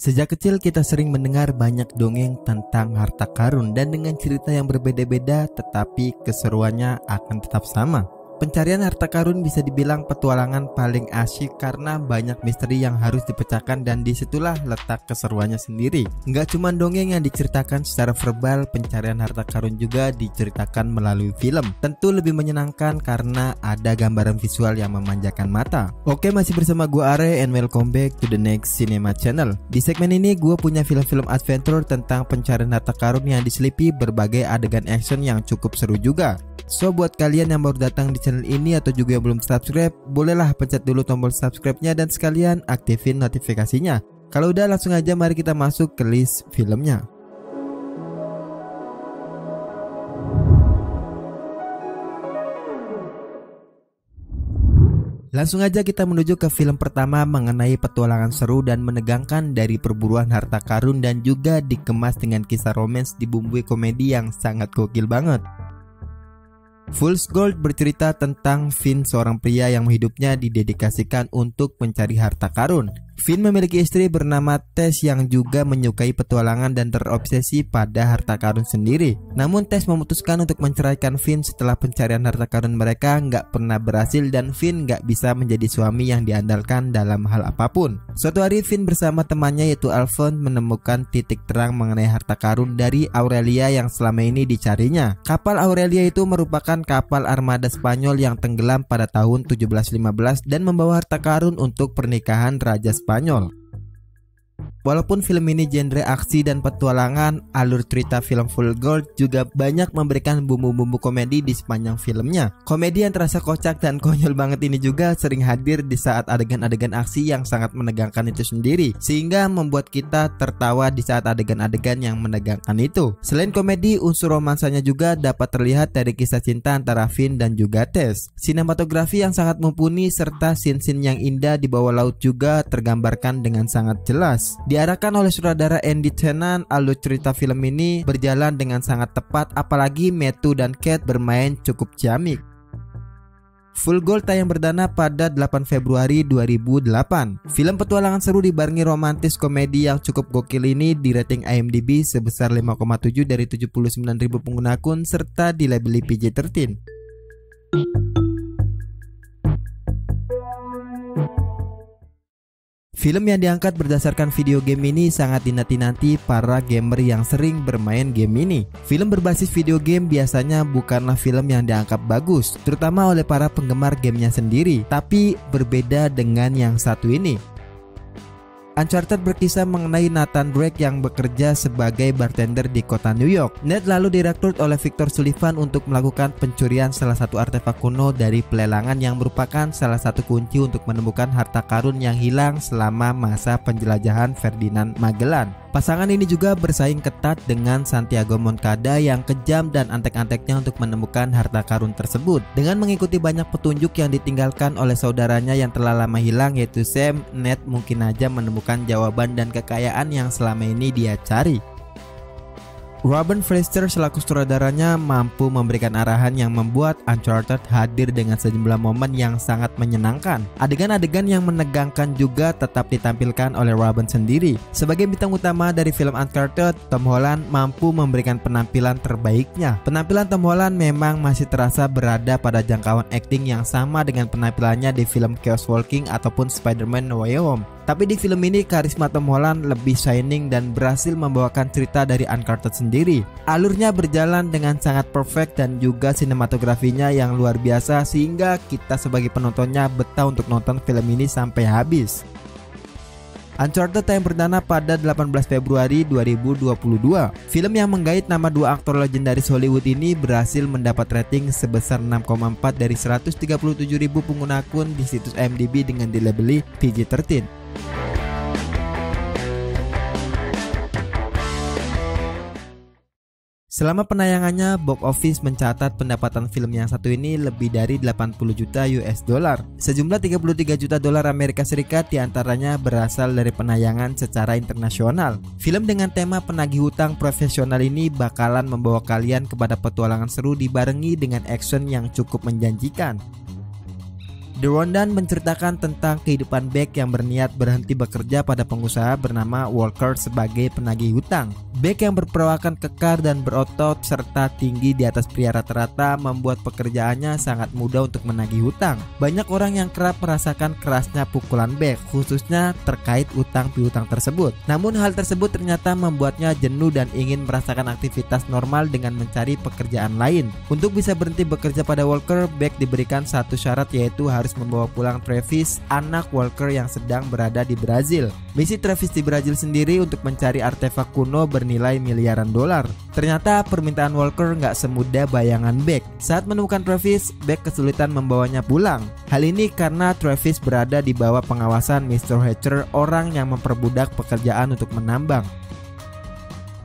Sejak kecil kita sering mendengar banyak dongeng tentang harta karun dan dengan cerita yang berbeda-beda tetapi keseruannya akan tetap sama. Pencarian harta karun bisa dibilang petualangan paling asyik karena banyak misteri yang harus dipecahkan dan disitulah letak keseruannya sendiri. Nggak cuma dongeng yang diceritakan secara verbal, pencarian harta karun juga diceritakan melalui film. Tentu lebih menyenangkan karena ada gambaran visual yang memanjakan mata. Oke, masih bersama gue Are and welcome back to the next cinema channel. Di segmen ini gue punya film-film adventure tentang pencarian harta karun yang diselipi berbagai adegan action yang cukup seru juga. So buat kalian yang baru datang di channel ini atau juga yang belum subscribe, bolehlah pencet dulu tombol subscribe-nya dan sekalian aktifin notifikasinya. Kalau udah langsung aja mari kita masuk ke list filmnya. Langsung aja kita menuju ke film pertama mengenai petualangan seru dan menegangkan dari perburuan harta karun dan juga dikemas dengan kisah romans dibumbui komedi yang sangat gokil banget. Fool's Gold bercerita tentang Finn, seorang pria yang hidupnya didedikasikan untuk mencari harta karun. Finn memiliki istri bernama Tess yang juga menyukai petualangan dan terobsesi pada harta karun sendiri. Namun Tess memutuskan untuk menceraikan Finn setelah pencarian harta karun mereka nggak pernah berhasil dan Finn nggak bisa menjadi suami yang diandalkan dalam hal apapun. Suatu hari Finn bersama temannya yaitu Alphonse menemukan titik terang mengenai harta karun dari Aurelia yang selama ini dicarinya. Kapal Aurelia itu merupakan kapal armada Spanyol yang tenggelam pada tahun 1715 dan membawa harta karun untuk pernikahan Raja Spanyol. Walaupun film ini genre aksi dan petualangan, alur cerita film Fool's Gold juga banyak memberikan bumbu-bumbu komedi di sepanjang filmnya. Komedi yang terasa kocak dan konyol banget ini juga sering hadir di saat adegan-adegan aksi yang sangat menegangkan itu sendiri, sehingga membuat kita tertawa di saat adegan-adegan yang menegangkan itu. Selain komedi, unsur romansanya juga dapat terlihat dari kisah cinta antara Finn dan juga Tess. Sinematografi yang sangat mumpuni serta scene-scene yang indah di bawah laut juga tergambarkan dengan sangat jelas. Diarahkan oleh sutradara Andy Tennant, alur cerita film ini berjalan dengan sangat tepat, apalagi Matthew dan Kate bermain cukup ciamik. Fool's Gold tayang perdana pada 8 Februari 2008. Film petualangan seru dibarengi romantis komedi yang cukup gokil ini di rating IMDb sebesar 5,7 dari 79.000 pengguna akun serta dilabeli PG-13. Film yang diangkat berdasarkan video game ini sangat dinanti-nanti para gamer yang sering bermain game ini. Film berbasis video game biasanya bukanlah film yang dianggap bagus, terutama oleh para penggemar gamenya sendiri. Tapi berbeda dengan yang satu ini. Uncharted berkisah mengenai Nathan Drake yang bekerja sebagai bartender di kota New York. Ned lalu direkrut oleh Victor Sullivan untuk melakukan pencurian salah satu artefak kuno dari pelelangan yang merupakan salah satu kunci untuk menemukan harta karun yang hilang selama masa penjelajahan Ferdinand Magellan. Pasangan ini juga bersaing ketat dengan Santiago Moncada yang kejam dan antek-anteknya untuk menemukan harta karun tersebut. Dengan mengikuti banyak petunjuk yang ditinggalkan oleh saudaranya yang telah lama hilang yaitu Sam, Ned mungkin aja menemukan jawaban dan kekayaan yang selama ini dia cari. Ruben Fleischer selaku sutradaranya mampu memberikan arahan yang membuat Uncharted hadir dengan sejumlah momen yang sangat menyenangkan. Adegan-adegan yang menegangkan juga tetap ditampilkan oleh Ruben sendiri. Sebagai bintang utama dari film Uncharted, Tom Holland mampu memberikan penampilan terbaiknya. Penampilan Tom Holland memang masih terasa berada pada jangkauan akting yang sama dengan penampilannya di film Chaos Walking ataupun Spider-Man No Way Home. Tapi di film ini karisma Tom Holland lebih shining dan berhasil membawakan cerita dari Uncharted sendiri. Alurnya berjalan dengan sangat perfect dan juga sinematografinya yang luar biasa sehingga kita sebagai penontonnya betah untuk nonton film ini sampai habis. Uncharted tayang perdana pada 18 Februari 2022. Film yang menggait nama dua aktor legendaris Hollywood ini berhasil mendapat rating sebesar 6,4 dari 137.000 pengguna akun di situs IMDb dengan dilabeli PG-13. Selama penayangannya, box office mencatat pendapatan film yang satu ini lebih dari 80 juta US dollar. Sejumlah 33 juta dolar Amerika Serikat diantaranya berasal dari penayangan secara internasional. Film dengan tema penagih hutang profesional ini bakalan membawa kalian kepada petualangan seru dibarengi dengan action yang cukup menjanjikan. The Rundown menceritakan tentang kehidupan Beck yang berniat berhenti bekerja pada pengusaha bernama Walker sebagai penagih hutang. Beck yang berperawakan kekar dan berotot serta tinggi di atas pria rata-rata membuat pekerjaannya sangat mudah untuk menagih hutang. Banyak orang yang kerap merasakan kerasnya pukulan Beck, khususnya terkait utang piutang tersebut. Namun hal tersebut ternyata membuatnya jenuh dan ingin merasakan aktivitas normal dengan mencari pekerjaan lain. Untuk bisa berhenti bekerja pada Walker, Beck diberikan satu syarat, yaitu harus membawa pulang Travis, anak Walker yang sedang berada di Brazil. Misi Travis di Brazil sendiri untuk mencari artefak kuno bernilai miliaran dolar. Ternyata permintaan Walker nggak semudah bayangan Beck. Saat menemukan Travis, Beck kesulitan membawanya pulang. Hal ini karena Travis berada di bawah pengawasan Mr. Hatcher, orang yang memperbudak pekerjaan untuk menambang.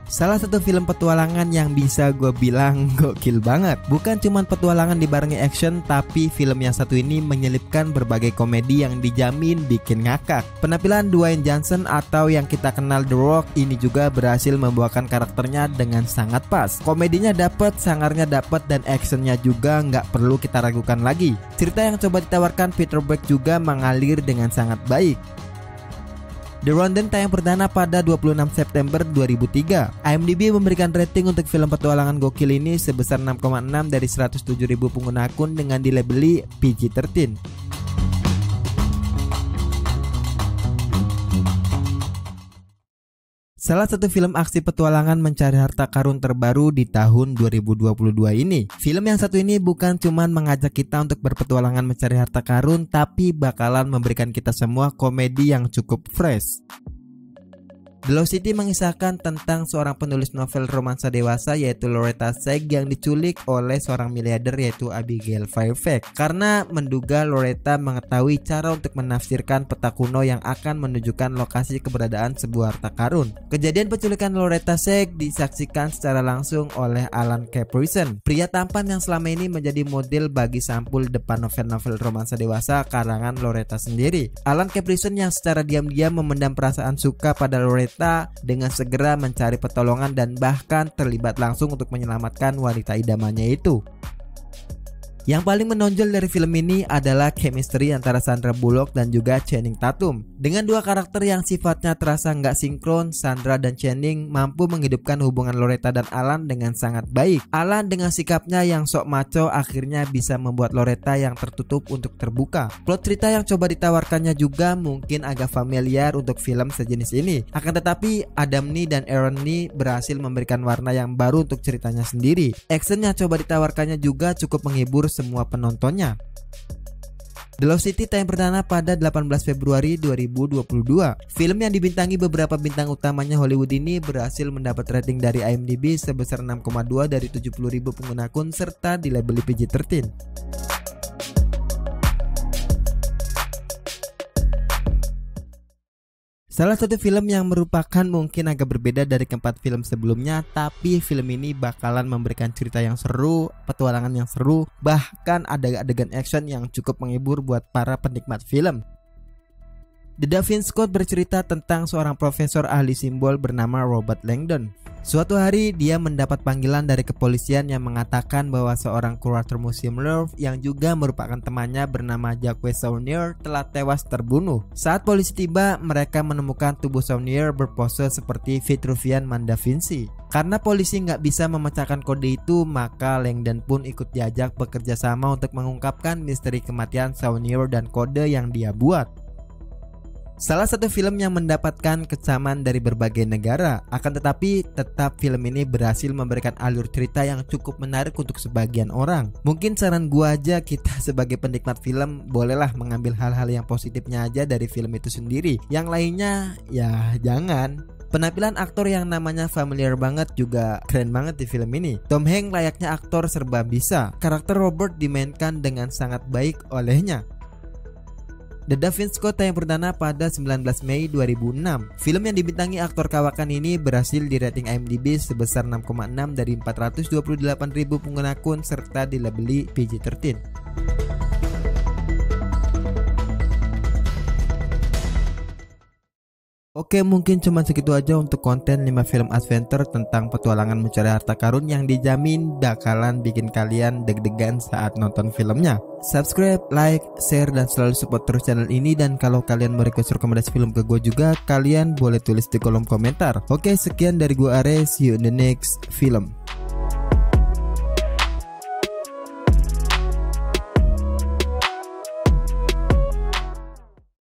Salah satu film petualangan yang bisa gue bilang gokil banget. Bukan cuma petualangan dibarengi action, tapi film yang satu ini menyelipkan berbagai komedi yang dijamin bikin ngakak. Penampilan Dwayne Johnson atau yang kita kenal The Rock ini juga berhasil membawakan karakternya dengan sangat pas. Komedinya dapet, sangarnya dapet, dan actionnya juga nggak perlu kita ragukan lagi. Cerita yang coba ditawarkan Peter Beck juga mengalir dengan sangat baik. The Rundown tayang perdana pada 26 September 2003. IMDb memberikan rating untuk film petualangan gokil ini sebesar 6,6 dari 107.000 pengguna akun dengan dilabeli PG-13. Salah satu film aksi petualangan mencari harta karun terbaru di tahun 2022 ini. Film yang satu ini bukan cuma mengajak kita untuk berpetualangan mencari harta karun, tapi bakalan memberikan kita semua komedi yang cukup fresh. The Lost City mengisahkan tentang seorang penulis novel romansa dewasa yaitu Loretta Shek yang diculik oleh seorang miliarder yaitu Abigail Fairfax karena menduga Loretta mengetahui cara untuk menafsirkan peta kuno yang akan menunjukkan lokasi keberadaan sebuah harta karun. Kejadian penculikan Loretta Shek disaksikan secara langsung oleh Alan Caprison, pria tampan yang selama ini menjadi model bagi sampul depan novel-novel romansa dewasa karangan Loretta sendiri. Alan Caprison yang secara diam-diam memendam perasaan suka pada Loretta dengan segera mencari pertolongan dan bahkan terlibat langsung untuk menyelamatkan wanita idamannya itu. Yang paling menonjol dari film ini adalah chemistry antara Sandra Bullock dan juga Channing Tatum. Dengan dua karakter yang sifatnya terasa nggak sinkron, Sandra dan Channing mampu menghidupkan hubungan Loretta dan Alan dengan sangat baik. Alan dengan sikapnya yang sok maco akhirnya bisa membuat Loretta yang tertutup untuk terbuka. Plot cerita yang coba ditawarkannya juga mungkin agak familiar untuk film sejenis ini. Akan tetapi Adam Nee dan Aaron Nee berhasil memberikan warna yang baru untuk ceritanya sendiri. Action yang coba ditawarkannya juga cukup menghibur semua penontonnya. The Lost City tayang perdana pada 18 Februari 2022. Film yang dibintangi beberapa bintang utamanya Hollywood ini berhasil mendapat rating dari IMDb sebesar 6,2 dari 70.000 pengguna akun serta dilabeli PG-13. Salah satu film yang merupakan mungkin agak berbeda dari keempat film sebelumnya, tapi film ini bakalan memberikan cerita yang seru, petualangan yang seru, bahkan ada adegan action yang cukup menghibur buat para penikmat film. The Da Vinci Code bercerita tentang seorang profesor ahli simbol bernama Robert Langdon. Suatu hari dia mendapat panggilan dari kepolisian yang mengatakan bahwa seorang kurator museum Louvre yang juga merupakan temannya bernama Jacques Saunier telah tewas terbunuh. Saat polisi tiba, mereka menemukan tubuh Saunier berpose seperti Vitruvian Man Da Vinci. Karena polisi nggak bisa memecahkan kode itu, maka Langdon pun ikut diajak bekerja sama untuk mengungkapkan misteri kematian Saunier dan kode yang dia buat. Salah satu film yang mendapatkan kecaman dari berbagai negara, akan tetapi tetap film ini berhasil memberikan alur cerita yang cukup menarik untuk sebagian orang. Mungkin saran gua aja, kita sebagai penikmat film bolehlah mengambil hal-hal yang positifnya aja dari film itu sendiri. Yang lainnya ya jangan. Penampilan aktor yang namanya familiar banget juga keren banget di film ini. Tom Hanks layaknya aktor serba bisa. Karakter Robert dimainkan dengan sangat baik olehnya. The Da Vinci Code tayang perdana pada 19 Mei 2006. Film yang dibintangi aktor kawakan ini berhasil di rating IMDb sebesar 6,6 dari 428.000 pengguna akun serta dilabeli PG-13. Oke, mungkin cuma segitu aja untuk konten 5 film adventure tentang petualangan mencari harta karun yang dijamin bakalan bikin kalian deg-degan saat nonton filmnya. Subscribe, like, share, dan selalu support terus channel ini. Dan kalau kalian mau request rekomendasi film ke gue juga, kalian boleh tulis di kolom komentar. Oke, sekian dari gue Ares, see you in the next film.